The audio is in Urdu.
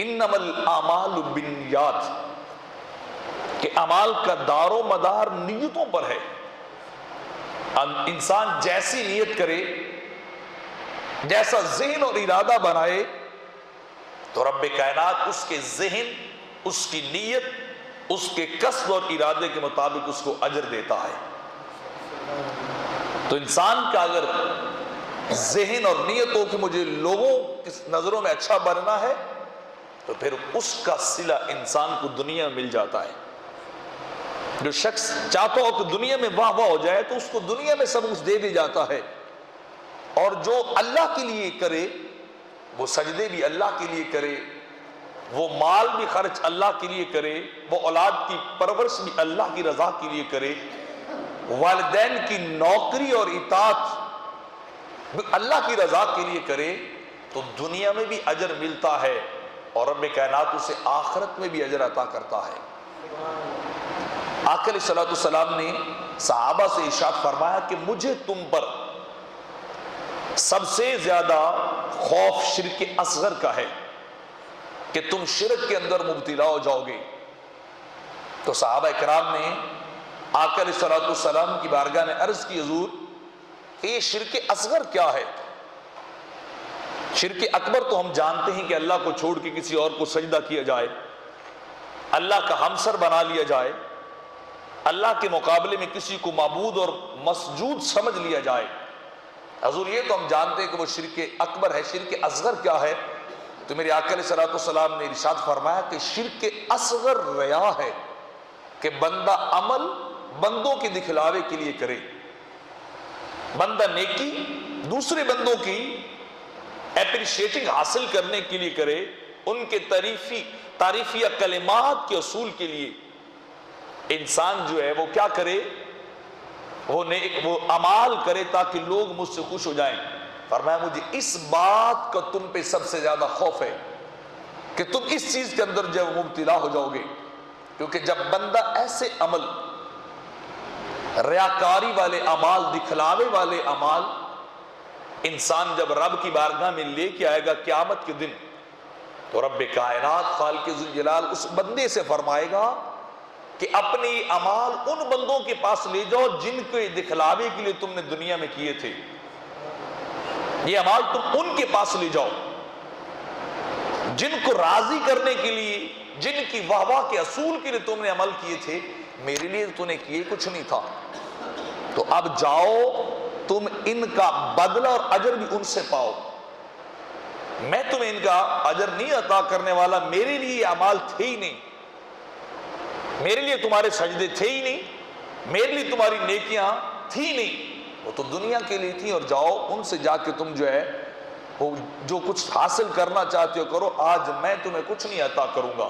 انما الاعمال بالنیات، کہ اعمال کا دار و مدار نیتوں پر ہے۔ انسان جیسی نیت کرے، جیسا ذہن اور ارادہ بنائے، تو رب کائنات اس کے ذہن، اس کی نیت، اس کے قصد اور ارادے کے مطابق اس کو اجر دیتا ہے۔ تو انسان کا اگر ذہن اور نیت ہو کہ مجھے لوگوں کی نظروں میں اچھا بننا ہے، تو پھر اس کا صلہ انسان کو دنیا میں مل جاتا ہے۔ جو شخص چاہتا ہو کہ دنیا میں واہ واہ ہو جائے تو اس کو دنیا میں سب کچھ دے دی جاتا ہے، اور جو اللہ کے لیے کرے وہ سجدے بھی اللہ کے لیے کرے، وہ مال بھی خرچ اللہ کے لیے کرے، وہ اولاد کی پرورش بھی اللہ کی رضا کے لیے کرے، والدین کی نوکری اور اطاعت بھی اللہ کی رضا کے لیے کرے، تو دنیا میں بھی اجر ملتا ہے، اور رب کائنات اسے آخرت میں بھی اجر عطا کرتا ہے۔ آقا علیہ الصلوۃ والسلام نے صحابہ سے ارشاد فرمایا کہ مجھے تم پر سب سے زیادہ خوف شرک اصغر کا ہے، کہ تم شرک کے اندر مبتلا ہو جاؤ گے۔ تو صحابہ کرام نے آقا علیہ الصلوۃ والسلام کی بارگاہ میں عرض کی، حضور یہ شرک اصغر کیا ہے؟ شرک اکبر تو ہم جانتے ہیں کہ اللہ کو چھوڑ کے کسی اور کو سجدہ کیا جائے، اللہ کا ہمسر بنا لیا جائے، اللہ کے مقابلے میں کسی کو معبود اور مسجود سمجھ لیا جائے۔ حضور یہ تو ہم جانتے ہیں کہ وہ شرک اکبر ہے، شرک اصغر کیا ہے؟ تو میرے آقا علیہ الصلوۃ والسلام نے ارشاد فرمایا کہ شرک اصغر ریا ہے، کہ بندہ عمل بندوں کے دکھلاوے کے لیے کرے، بندہ نیکی دوسرے بندوں کی اپریشیٹنگ حاصل کرنے کے لیے کرے، ان کے تعریفیہ کلمات کے اصول کے لیے انسان جو ہے وہ کیا کرے، وہ اعمال کرے تاکہ لوگ مجھ سے خوش ہو جائیں۔ فرمایا مجھے اس بات کا تم پہ سب سے زیادہ خوف ہے کہ تم اس چیز کے اندر جب مبتلا ہو جاؤ گے، کیونکہ جب بندہ ایسے عمل، ریاکاری والے اعمال، دکھلاوے والے اعمال انسان جب رب کی بارگاہ میں لے کے آئے گا قیامت کے دن، تو رب کائنات خالق ذوالجلال اس بندے سے فرمائے گا کہ اپنی اعمال ان بندوں کے پاس لے جاؤ جن کے دکھلاوے کے لیے تم نے دنیا میں کیے تھے، یہ اعمال تم ان کے پاس لے جاؤ جن کو راضی کرنے کے لیے، جن کی واہ واہ کے اصول کے لیے تم نے عمل کیے تھے، میرے لیے تو نے کیے کچھ نہیں تھا، تو اب جاؤ تم ان کا بدلہ اور اجر بھی ان سے پاؤ، میں تمہیں ان کا اجر نہیں عطا کرنے والا، میرے لیے یہ اعمال تھے ہی نہیں، میرے لیے تمہارے سجدے تھے ہی نہیں، میرے لیے تمہاری نیکیاں تھی نہیں، وہ تو دنیا کے لیے تھی، اور جاؤ ان سے جا کے تم جو ہے جو کچھ حاصل کرنا چاہتے ہو کرو، آج میں تمہیں کچھ نہیں عطا کروں گا۔